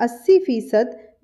80%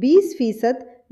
20%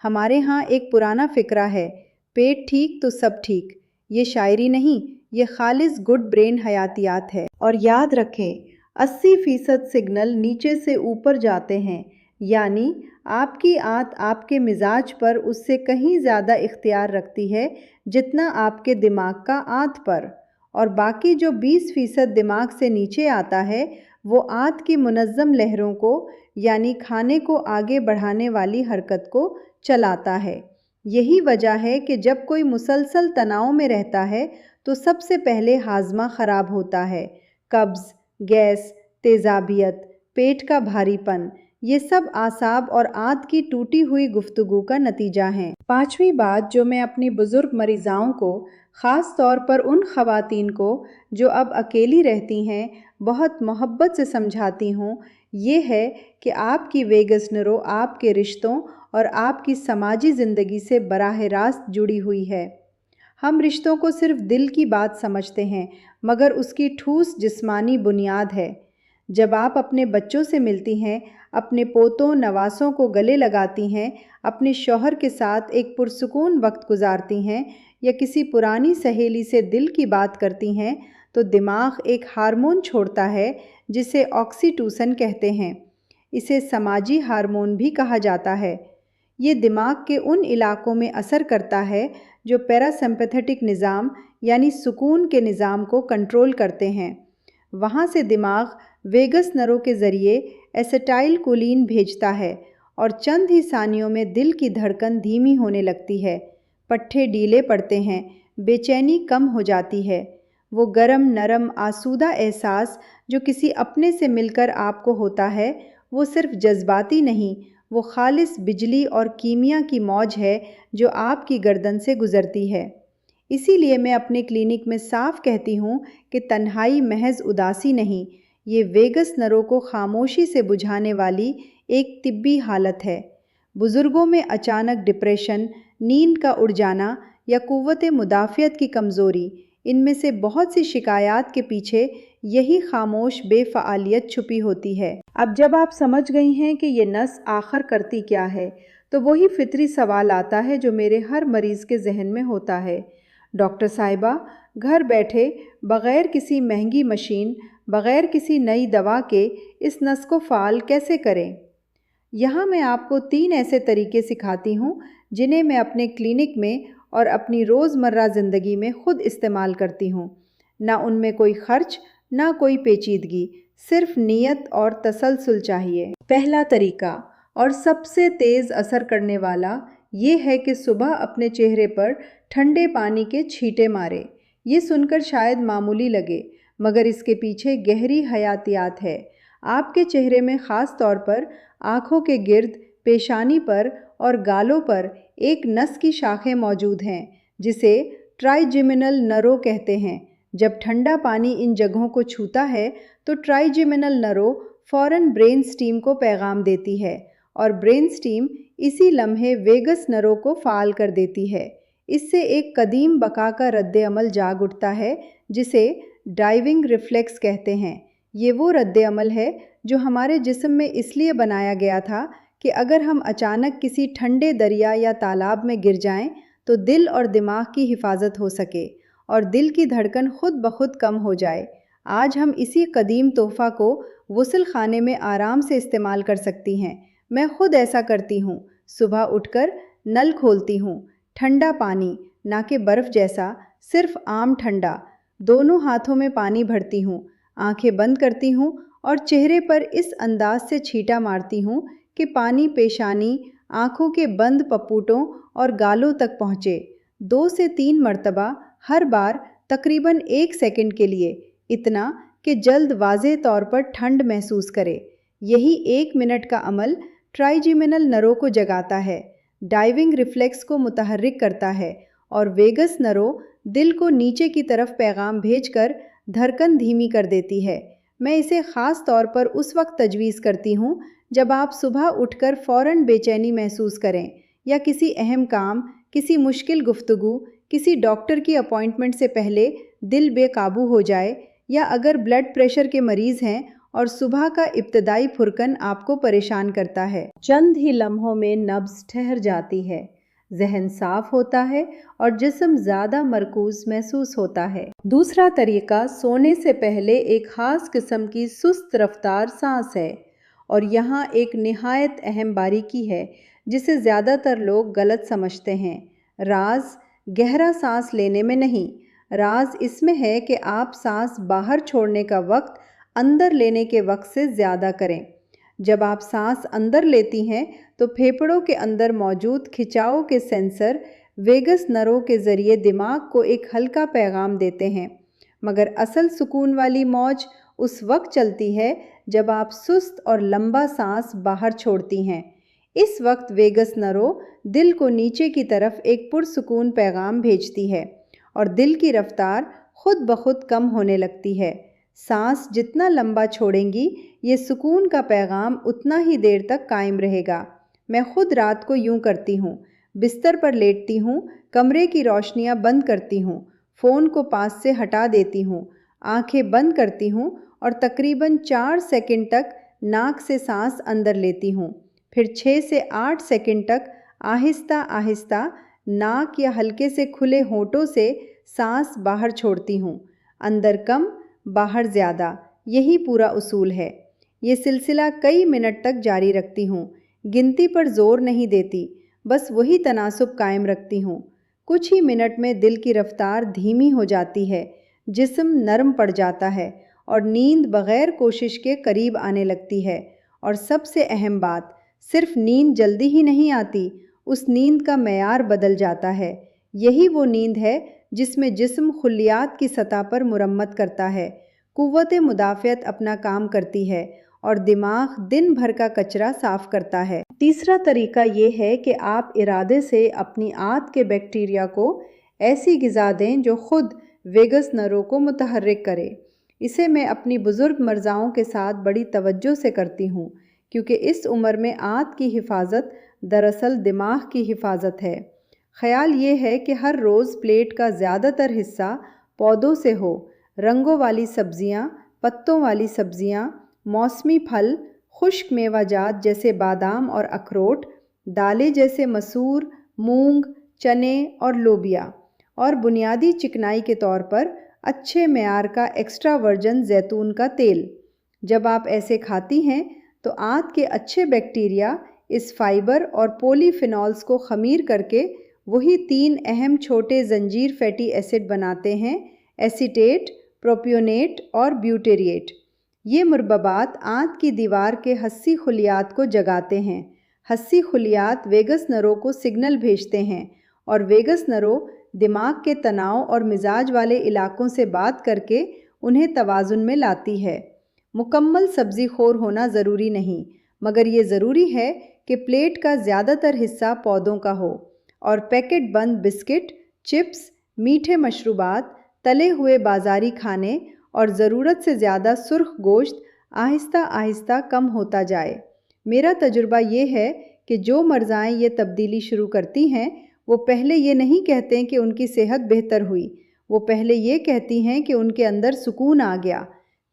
ہمارے ہاں ایک پرانا فقرہ ہے، پیٹ ٹھیک تو سب ٹھیک۔ یہ شاعری نہیں، یہ خالص گڈ برین حیاتیات ہے۔ اور یاد رکھیں، 80% سگنل نیچے سے اوپر جاتے ہیں، یعنی آپ کی آنت آپ کے مزاج پر اس سے کہیں زیادہ اختیار رکھتی ہے جتنا آپ کے دماغ کا آنت پر، اور باقی جو 20% دماغ سے نیچے آتا ہے وہ آنت کی منظم لہروں کو، یعنی کھانے کو آگے بڑھانے والی حرکت کو چلاتا ہے۔ یہی وجہ ہے کہ جب کوئی مسلسل تناؤ میں رہتا ہے تو سب سے پہلے ہاضمہ خراب ہوتا ہے۔ قبض، گیس، تیزابیت، پیٹ کا بھاری پن، یہ سب اعصاب اور آنت کی ٹوٹی ہوئی گفتگو کا نتیجہ ہیں۔ پانچویں بات جو میں اپنی بزرگ مریضاؤں کو، خاص طور پر ان خواتین کو جو اب اکیلی رہتی ہیں، بہت محبت سے سمجھاتی ہوں، یہ ہے کہ آپ کی ویگس نرو آپ کے رشتوں اور آپ کی سماجی زندگی سے براہ راست جڑی ہوئی ہے۔ ہم رشتوں کو صرف دل کی بات سمجھتے ہیں، مگر اس کی ٹھوس جسمانی بنیاد ہے۔ جب آپ اپنے بچوں سے ملتی ہیں، اپنے پوتوں نواسوں کو گلے لگاتی ہیں، اپنے شوہر کے ساتھ ایک پرسکون وقت گزارتی ہیں، یا کسی پرانی سہیلی سے دل کی بات کرتی ہیں، تو دماغ ایک ہارمون چھوڑتا ہے جسے آکسی ٹوسن کہتے ہیں۔ اسے سماجی ہارمون بھی کہا جاتا ہے۔ یہ دماغ کے ان علاقوں میں اثر کرتا ہے جو پیراسمپیتھٹک نظام یعنی سکون کے نظام کو کنٹرول کرتے ہیں۔ وہاں سے دماغ ویگس نرو کے ذریعے ایسیٹائل کولین بھیجتا ہے اور چند ہی ثانیوں میں دل کی دھڑکن دھیمی ہونے لگتی ہے، پٹھے ڈھیلے پڑتے ہیں، بے چینی کم ہو جاتی ہے۔ وہ گرم نرم آسودہ احساس جو کسی اپنے سے مل کر آپ کو ہوتا ہے، وہ صرف جذباتی نہیں، وہ خالص بجلی اور کیمیا کی موج ہے جو آپ کی گردن سے گزرتی ہے۔ اسی لیے میں اپنے کلینک میں صاف کہتی ہوں کہ تنہائی محض اداسی نہیں، یہ ویگس نرو کو خاموشی سے بجھانے والی ایک طبی حالت ہے۔ بزرگوں میں اچانک ڈپریشن، نیند کا اڑ جانا یا قوت مدافعت کی کمزوری، ان میں سے بہت سی شکایات کے پیچھے یہی خاموش بے فعالیت چھپی ہوتی ہے۔ اب جب آپ سمجھ گئی ہیں کہ یہ نس آخر کرتی کیا ہے، تو وہی فطری سوال آتا ہے جو میرے ہر مریض کے ذہن میں ہوتا ہے: ڈاکٹر صاحبہ، گھر بیٹھے بغیر کسی مہنگی مشین، بغیر کسی نئی دوا کے اس نس کو فعال کیسے کریں؟ یہاں میں آپ کو 3 ایسے طریقے سکھاتی ہوں جنہیں میں اپنے کلینک میں اور اپنی روزمرہ زندگی میں خود استعمال کرتی ہوں۔ نہ ان میں کوئی خرچ، نہ کوئی پیچیدگی، صرف نیت اور تسلسل چاہیے۔ پہلا طریقہ، اور سب سے تیز اثر کرنے والا، یہ ہے کہ صبح اپنے چہرے پر ٹھنڈے پانی کے چھینٹے مارے۔ یہ سن کر شاید معمولی لگے، مگر اس کے پیچھے گہری حیاتیات ہے۔ آپ کے چہرے میں خاص طور پر آنکھوں کے گرد، پیشانی پر اور گالوں پر ایک نس کی شاخیں موجود ہیں جسے ٹرائیجیمینل نرو کہتے ہیں۔ جب ٹھنڈا پانی ان جگہوں کو چھوتا ہے تو ٹرائیجیمینل نرو فوراً برین سٹیم کو پیغام دیتی ہے، اور برین سٹیم اسی لمحے ویگس نرو کو فعال کر دیتی ہے۔ اس سے ایک قدیم بقا کا رد عمل جاگ اٹھتا ہے جسے ڈائیونگ ریفلیکس کہتے ہیں۔ یہ وہ رد عمل ہے جو ہمارے جسم میں اس لیے بنایا گیا تھا کہ اگر ہم اچانک کسی ٹھنڈے دریا یا تالاب میں گر جائیں تو دل اور دماغ کی حفاظت ہو سکے اور دل کی دھڑکن خود بخود کم ہو جائے۔ آج ہم اسی قدیم تحفہ کو غسل خانے میں آرام سے استعمال کر سکتی ہیں۔ میں خود ایسا کرتی ہوں۔ صبح اٹھ کر نل کھولتی ہوں، ٹھنڈا پانی، نہ کہ برف جیسا، صرف عام ٹھنڈا، دونوں ہاتھوں میں پانی بھرتی ہوں، آنکھیں بند کرتی ہوں اور چہرے پر اس انداز سے چھینٹا مارتی ہوں کہ پانی پیشانی، آنکھوں کے بند پپوٹوں اور گالوں تک پہنچے۔ 2 سے 3 مرتبہ، ہر بار تقریباً 1 سیکنڈ کے لیے، اتنا کہ جلد واضح طور پر ٹھنڈ محسوس کرے۔ یہی 1 منٹ کا عمل ٹرائیجیمینل نرو کو جگاتا ہے، ڈائیونگ ریفلیکس کو متحرک کرتا ہے اور ویگس نرو دل کو نیچے کی طرف پیغام بھیج کر دھڑکن دھیمی کر دیتی ہے۔ میں اسے خاص طور پر اس وقت تجویز کرتی ہوں جب آپ صبح اٹھ کر فوراً بے چینی محسوس کریں، یا کسی اہم کام، کسی مشکل گفتگو، کسی ڈاکٹر کی اپائنٹمنٹ سے پہلے دل بے قابو ہو جائے، یا اگر بلڈ پریشر کے مریض ہیں اور صبح کا ابتدائی پھرکن آپ کو پریشان کرتا ہے۔ چند ہی لمحوں میں نبض ٹھہر جاتی ہے، ذہن صاف ہوتا ہے اور جسم زیادہ مرکوز محسوس ہوتا ہے۔ دوسرا طریقہ سونے سے پہلے ایک خاص قسم کی سست رفتار سانس ہے، اور یہاں ایک نہایت اہم باریکی ہے جسے زیادہ تر لوگ غلط سمجھتے ہیں۔ راز گہرا سانس لینے میں نہیں، راز اس میں ہے کہ آپ سانس باہر چھوڑنے کا وقت اندر لینے کے وقت سے زیادہ کریں۔ جب آپ سانس اندر لیتی ہیں تو پھیپھڑوں کے اندر موجود کھچاؤ کے سینسر ویگس نرو کے ذریعے دماغ کو ایک ہلکا پیغام دیتے ہیں، مگر اصل سکون والی موج اس وقت چلتی ہے جب آپ سست اور لمبا سانس باہر چھوڑتی ہیں۔ اس وقت ویگس نرو دل کو نیچے کی طرف ایک پرسکون پیغام بھیجتی ہے اور دل کی رفتار خود بخود کم ہونے لگتی ہے۔ سانس جتنا لمبا چھوڑیں گی، یہ سکون کا پیغام اتنا ہی دیر تک قائم رہے گا۔ میں خود رات کو یوں کرتی ہوں، بستر پر لیٹتی ہوں، کمرے کی روشنیاں بند کرتی ہوں، فون کو پاس سے ہٹا دیتی ہوں، آنکھیں بند کرتی ہوں اور تقریباً 4 سیکنڈ تک ناک سے سانس اندر لیتی ہوں، پھر 6 سے 8 سیکنڈ تک آہستہ آہستہ ناک یا ہلکے سے کھلے ہونٹوں سے سانس باہر چھوڑتی ہوں۔ اندر کم، باہر زیادہ، یہی پورا اصول ہے۔ یہ سلسلہ کئی منٹ تک جاری رکھتی ہوں، گنتی پر زور نہیں دیتی، بس وہی تناسب قائم رکھتی ہوں۔ کچھ ہی منٹ میں دل کی رفتار دھیمی ہو جاتی ہے، جسم نرم پڑ جاتا ہے اور نیند بغیر کوشش کے قریب آنے لگتی ہے۔ اور سب سے اہم بات، صرف نیند جلدی ہی نہیں آتی، اس نیند کا معیار بدل جاتا ہے۔ یہی وہ نیند ہے جس میں جسم خلیات کی سطح پر مرمت کرتا ہے، قوت مدافعت اپنا کام کرتی ہے اور دماغ دن بھر کا کچرا صاف کرتا ہے۔ تیسرا طریقہ یہ ہے کہ آپ ارادے سے اپنی آنت کے بیکٹیریا کو ایسی غذا دیں جو خود ویگس نرو کو متحرک کرے۔ اسے میں اپنی بزرگ مرزاؤں کے ساتھ بڑی توجہ سے کرتی ہوں، کیونکہ اس عمر میں آنت کی حفاظت دراصل دماغ کی حفاظت ہے۔ خیال یہ ہے کہ ہر روز پلیٹ کا زیادہ تر حصہ پودوں سے ہو، رنگوں والی سبزیاں، پتوں والی سبزیاں، موسمی پھل، خشک میوہ جات جیسے بادام اور اخروٹ، دالیں جیسے مسور، مونگ، چنے اور لوبیا، اور بنیادی چکنائی کے طور پر اچھے معیار کا ایکسٹرا ورجن زیتون کا تیل۔ جب آپ ایسے کھاتی ہیں تو آنت کے اچھے بیکٹیریا اس فائبر اور پولی فینولز کو خمیر کر کے وہی 3 اہم چھوٹے زنجیر فیٹی ایسڈ بناتے ہیں: ایسیٹیٹ، پروپیونیٹ اور بیوٹیریٹ۔ یہ مرببات آنت کی دیوار کے حسی خلیات کو جگاتے ہیں۔ حسی خلیات ویگس نرو کو سگنل بھیجتے ہیں اور ویگس نرو دماغ کے تناؤ اور مزاج والے علاقوں سے بات کر کے انہیں توازن میں لاتی ہے۔ مکمل سبزی خور ہونا ضروری نہیں، مگر یہ ضروری ہے کہ پلیٹ کا زیادہ تر حصہ پودوں کا ہو، اور پیکٹ بند بسکٹ، چپس، میٹھے مشروبات، تلے ہوئے بازاری کھانے اور ضرورت سے زیادہ سرخ گوشت آہستہ آہستہ کم ہوتا جائے۔ میرا تجربہ یہ ہے کہ جو مرزائیں یہ تبدیلی شروع کرتی ہیں، وہ پہلے یہ نہیں کہتے کہ ان کی صحت بہتر ہوئی، وہ پہلے یہ کہتی ہیں کہ ان کے اندر سکون آ گیا،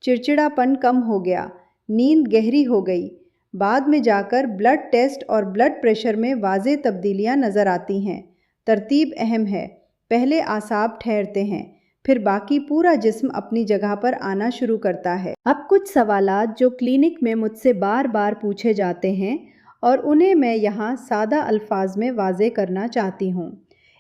چڑچڑا پن کم ہو گیا، نیند گہری ہو گئی۔ بعد میں جا کر بلڈ ٹیسٹ اور بلڈ پریشر میں واضح تبدیلیاں نظر آتی ہیں۔ ترتیب اہم ہے، پہلے اعصاب ٹھہرتے ہیں، پھر باقی پورا جسم اپنی جگہ پر آنا شروع کرتا ہے۔ اب کچھ سوالات جو کلینک میں مجھ سے بار بار پوچھے جاتے ہیں اور انہیں میں یہاں سادہ الفاظ میں واضح کرنا چاہتی ہوں۔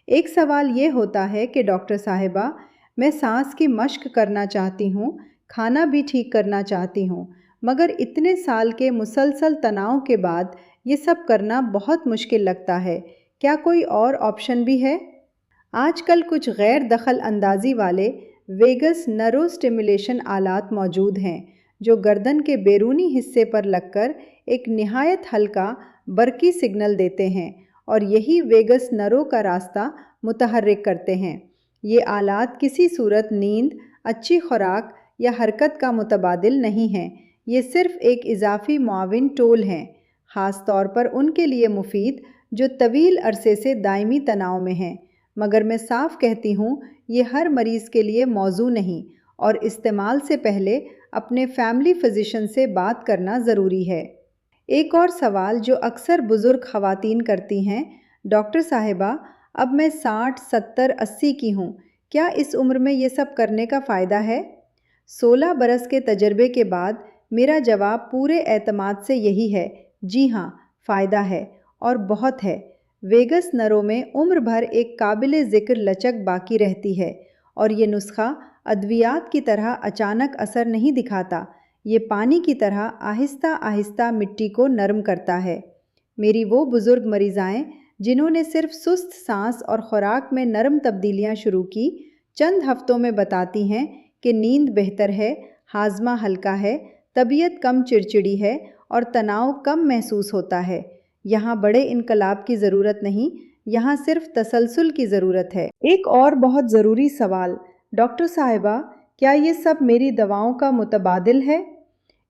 ایک سوال یہ ہوتا ہے کہ ڈاکٹر صاحبہ، میں سانس کی مشق کرنا چاہتی ہوں، کھانا بھی ٹھیک کرنا چاہتی ہوں، مگر اتنے سال کے مسلسل تناؤ کے بعد یہ سب کرنا بہت مشکل لگتا ہے، کیا کوئی اور آپشن بھی ہے؟ آج کل کچھ غیر دخل اندازی والے ویگس نرو سٹیمولیشن آلات موجود ہیں جو گردن کے بیرونی حصے پر لگ کر ایک نہایت ہلکا برقی سگنل دیتے ہیں اور یہی ویگس نرو کا راستہ متحرک کرتے ہیں۔ یہ آلات کسی صورت نیند، اچھی خوراک یا حرکت کا متبادل نہیں ہیں، یہ صرف ایک اضافی معاون ٹول ہیں، خاص طور پر ان کے لیے مفید جو طویل عرصے سے دائمی تناؤ میں ہیں۔ مگر میں صاف کہتی ہوں، یہ ہر مریض کے لیے موزوں نہیں، اور استعمال سے پہلے اپنے فیملی فزیشین سے بات کرنا ضروری ہے۔ ایک اور سوال جو اکثر بزرگ خواتین کرتی ہیں، ڈاکٹر صاحبہ اب میں 60، 70، 80 کی ہوں، کیا اس عمر میں یہ سب کرنے کا فائدہ ہے؟ 16 برس کے تجربے کے بعد میرا جواب پورے اعتماد سے یہی ہے، جی ہاں، فائدہ ہے اور بہت ہے۔ ویگس نرو میں عمر بھر ایک قابل ذکر لچک باقی رہتی ہے اور یہ نسخہ ادویات کی طرح اچانک اثر نہیں دکھاتا، یہ پانی کی طرح آہستہ آہستہ مٹی کو نرم کرتا ہے۔ میری وہ بزرگ مریضائیں جنہوں نے صرف سست سانس اور خوراک میں نرم تبدیلیاں شروع کی، چند ہفتوں میں بتاتی ہیں کہ نیند بہتر ہے، ہاضمہ ہلکا ہے، طبیعت کم چڑچڑی ہے اور تناؤ کم محسوس ہوتا ہے۔ یہاں بڑے انقلاب کی ضرورت نہیں، یہاں صرف تسلسل کی ضرورت ہے۔ ایک اور بہت ضروری سوال، ڈاکٹر صاحبہ کیا یہ سب میری دواؤں کا متبادل ہے؟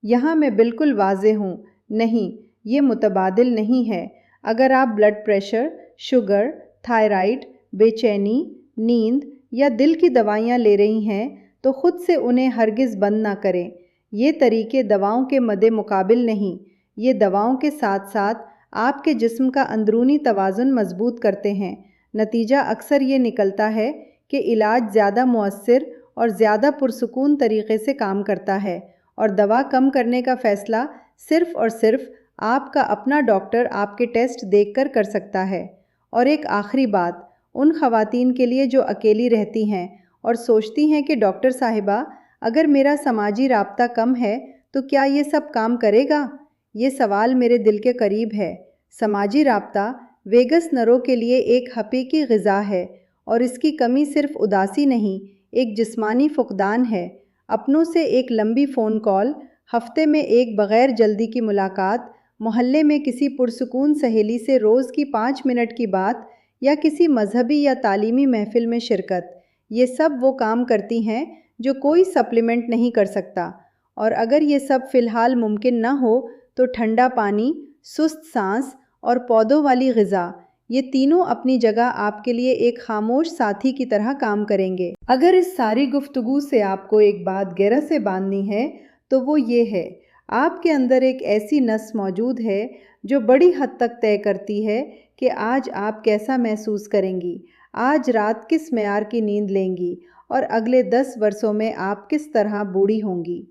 یہاں میں بالکل واضح ہوں، نہیں، یہ متبادل نہیں ہے۔ اگر آپ بلڈ پریشر، شوگر، تھائرائیڈ، بے چینی، نیند یا دل کی دوائیاں لے رہی ہیں تو خود سے انہیں ہرگز بند نہ کریں۔ یہ طریقے دواؤں کے مدِ مقابل نہیں، یہ دواؤں کے ساتھ ساتھ آپ کے جسم کا اندرونی توازن مضبوط کرتے ہیں۔ نتیجہ اکثر یہ نکلتا ہے کہ علاج زیادہ مؤثر اور زیادہ پرسکون طریقے سے کام کرتا ہے اور دوا کم کرنے کا فیصلہ صرف اور صرف آپ کا اپنا ڈاکٹر آپ کے ٹیسٹ دیکھ کر سکتا ہے۔ اور ایک آخری بات، ان خواتین کے لیے جو اکیلی رہتی ہیں اور سوچتی ہیں کہ ڈاکٹر صاحبہ اگر میرا سماجی رابطہ کم ہے تو کیا یہ سب کام کرے گا؟ یہ سوال میرے دل کے قریب ہے۔ سماجی رابطہ ویگس نرو کے لیے ایک حقیقی غذا ہے اور اس کی کمی صرف اداسی نہیں، ایک جسمانی فقدان ہے۔ اپنوں سے ایک لمبی فون کال، ہفتے میں ایک بغیر جلدی کی ملاقات، محلے میں کسی پرسکون سہیلی سے روز کی 5 منٹ کی بات یا کسی مذہبی یا تعلیمی محفل میں شرکت، یہ سب وہ کام کرتی ہیں جو کوئی سپلیمنٹ نہیں کر سکتا۔ اور اگر یہ سب فی الحال ممکن نہ ہو تو ٹھنڈا پانی، سست سانس اور پودوں والی غذا، یہ تینوں اپنی جگہ آپ کے لیے ایک خاموش ساتھی کی طرح کام کریں گے۔ اگر اس ساری گفتگو سے آپ کو ایک بات گہرا سے باندھنی ہے تو وہ یہ ہے، آپ کے اندر ایک ایسی نس موجود ہے جو بڑی حد تک طے کرتی ہے کہ آج آپ کیسا محسوس کریں گی، آج رات کس معیار کی نیند لیں گی اور اگلے 10 برسوں میں آپ کس طرح بوڑھی ہوں گی۔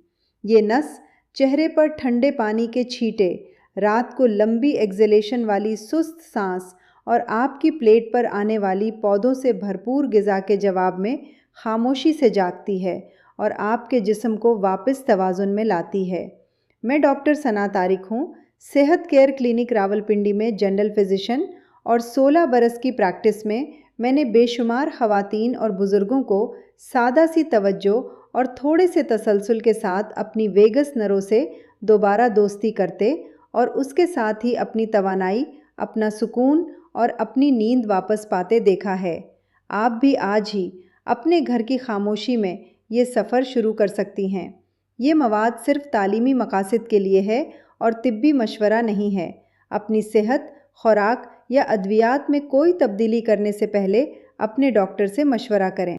یہ نس چہرے پر ٹھنڈے پانی کے چھینٹے، رات کو لمبی ایگزیلیشن والی سست سانس اور آپ کی پلیٹ پر آنے والی پودوں سے بھرپور غذا کے جواب میں خاموشی سے جاگتی ہے اور آپ کے جسم کو واپس توازن میں لاتی ہے۔ میں ڈاکٹر ثنا طارق ہوں، صحت کیئر کلینک راولپنڈی میں جنرل فزیشین، اور 16 برس کی پریکٹس میں نے بے شمار خواتین اور بزرگوں کو سادہ سی توجہ اور تھوڑے سے تسلسل کے ساتھ اپنی ویگس نرو سے دوبارہ دوستی کرتے اور اس کے ساتھ ہی اپنی توانائی، اپنا سکون اور اپنی نیند واپس پاتے دیکھا ہے۔ آپ بھی آج ہی اپنے گھر کی خاموشی میں یہ سفر شروع کر سکتی ہیں۔ یہ مواد صرف تعلیمی مقاصد کے لیے ہے اور طبی مشورہ نہیں ہے۔ اپنی صحت، خوراک یا ادویات میں کوئی تبدیلی کرنے سے پہلے اپنے ڈاکٹر سے مشورہ کریں۔